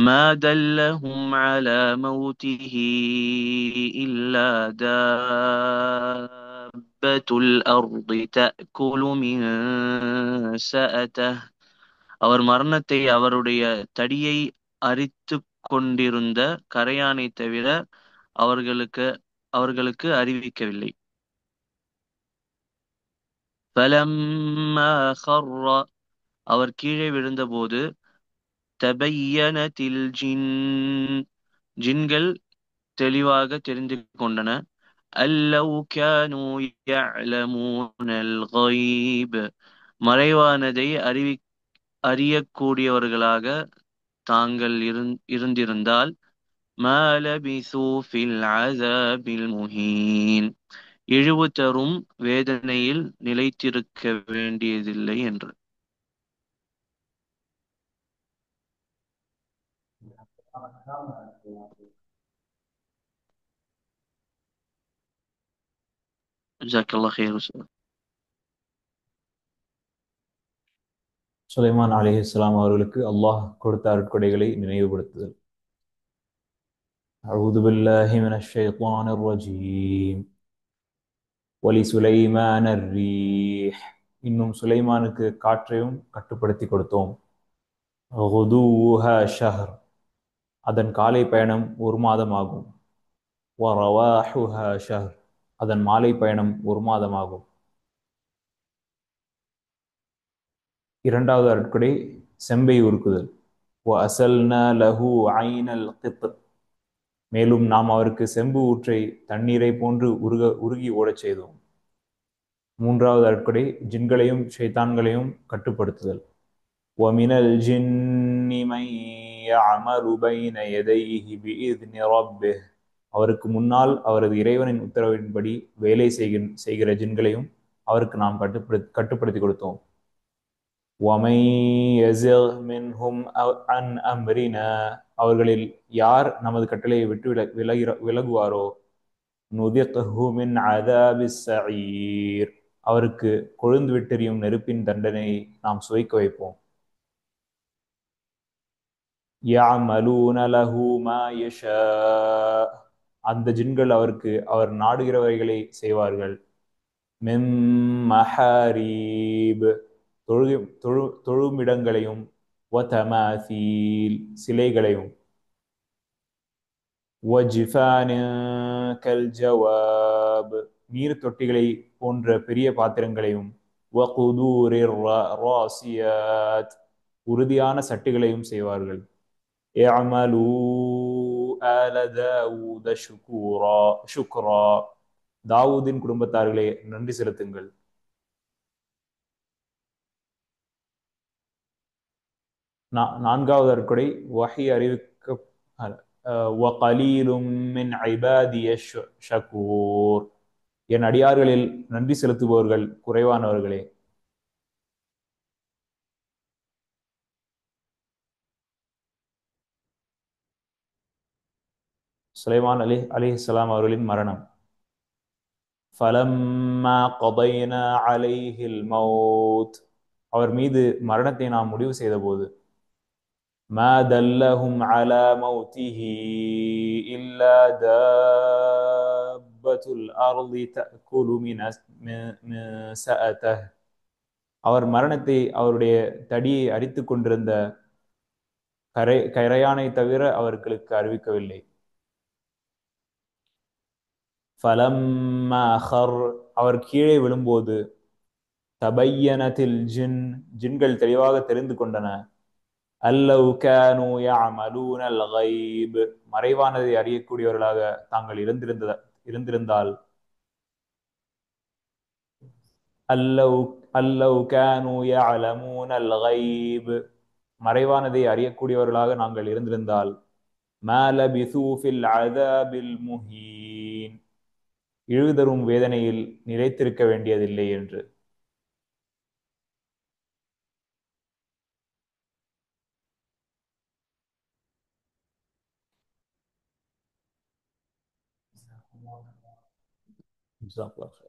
مَا دَلَّهُمْ عَلَى مَوْتِهِ إِلَّا دَابَّةُ الْأَرْضِ تَأْكُلُ مِنْ سَأَتَهُ அவர் மரணத்தை அவருடைய தடியை அரித்துக் கொண்டிருந்த கரையானைத் தவிர அவர்களுக்கு அறிவிக்கவில்லை. فَلَمَّا خَرَّ அவர் கீழே விழுந்தபோது தபையனத்தில் ஜின்கள் தெளிவாக தெரிந்து கொண்டன. அல்லவ் கானூ யஅலமூனல் கய்ப் மறைவானதை அறியக்கூடியவர்களாக தாங்கள் இருந்திருந்தால் மா லபிசூ ஃபில் அஸாபில் முஹீன் இழிவு தரும் வேதனையில் நிலைத்திருக்க வேண்டியதில்லை என்று. ஜஸாக்கல்லாஹ் ஹைர். சுலைமான் அலைஹிஸ்ஸலாம் அவர்களுக்கு அல்லாஹ் கொடுத்த அருட்கொடைகளை நினைவுபடுத்துதல். அஊது பில்லாஹி மினஷ் ஷைத்தானிர் ரஜீம். வலிசுலைமான ரீஹ் இன்னும் சுலைமானுக்கு காற்றையும் கட்டுப்படுத்தி கொடுத்தோம். குதூஹா ஷஹர் அதன் காலை பயணம் ஒரு மாதமாகும். வரவாஹுஹா ஷஹர் அதன் மாலை பயணம் ஒரு மாதமாகும். இரண்டாவது அருட்கொடை செம்பை உருக்குதல். வஅஸல்னா லஹு ஐனல் கித்ர் மேலும் நாம் அவருக்கு செம்பு ஊற்றை தண்ணீரை போன்று உருகி ஓடச் செய்தோம். மூன்றாவது அருட்கொடை ஜின்களையும் ஷைத்தான்களையும் கட்டுப்படுத்துதல். வமினல் ஜின்னி மன் யஅமலு பைன யதைஹி பிஇذن ரப்பிஹ் அவருக்கு முன்னால் அவரது இறைவனின் உத்தரவின்படி வேலை செய்கிற ஜின்களையும் அவருக்கு நாம் கட்டுப்படுத்தி கொடுத்தோம். وَمَن يَزِغْ مِنْهُمْ عَنْ أَمْرِنَا அவர்களில் யார் நமது கட்டளையை விட்டு விலகுவாரோ نُذِقْهُ مِنْ عَذَابِ السَّعِيرِ அவருக்கு கொழுந்து விட்டெரியும் நெருப்பின் தண்டனையை நாம் சுவைக்க வைப்போம். يعملون له ما يشاء அந்த ஜின்கள் அவருக்கு அவர் நாடுகிறவைகளை செய்வார்கள் மின் மஹாரீப் தொழுமிடங்களையும் வதமாசீல் சிலைகளையும் வஜிஃபான கல்ஜவாப் நீர் தொட்டிகளை போன்ற பெரிய பாத்திரங்களையும் வகுதூரிர் ராசியாத் உறுதியான சட்டுகளையும் செய்வார்கள் இஅமலூ ஆல தாவூத ஷுக்ரா தாவூதின் குடும்பத்தார்களே நன்றி செலுத்துங்கள் நான்காவது அற்கொடை வஹி அறிவிக்க வகலீலும் மின் இபாதிய ஷகூர் என் அடியார்களில் நன்றி செலுத்துபவர்கள் குறைவானவர்களே சுலைமான் அலைஹிஸ்ஸலாம் அவர்களின் மரணம் ஃபலம்மா கதைனா அலைஹில் மௌத் அவர் மீது மரணத்தை நாம் முடிவு செய்தபோது மா தல்லஹும் அலா மௌத்திஹி இல்லா தாப்பத்துல் அர்தி தஅகுலு மின் சஅதஹ் அவர் மரணத்தை அவருடைய தடியை அரித்துக் கொண்டிருந்த கரையானை தவிர அவர்களுக்கு அறிவிக்கவில்லை ஃபலம்மா ஹர் அவர் கீழே விழும்போது தபையனத்தில் ஜின்கள் தெளிவாக தெரிந்து கொண்டன அல்லவ் கானூ யஅமலூனல் கைப் மறைவானதை அறியக்கூடியவர்களாக தாங்கள் இருந்திருந்தால் அல்லவ் கானூ யஅலமூனல் கைப் மறைவானதை அறியக்கூடியவர்களாக நாங்கள் இருந்திருந்தால் மா லபிசூ ஃபில் அஸாபில் முஹீன் இழுதரும் வேதனையில் நிலைத்திருக்க வேண்டியதில்லை என்று ஜஸாக்கல்லாஹ்.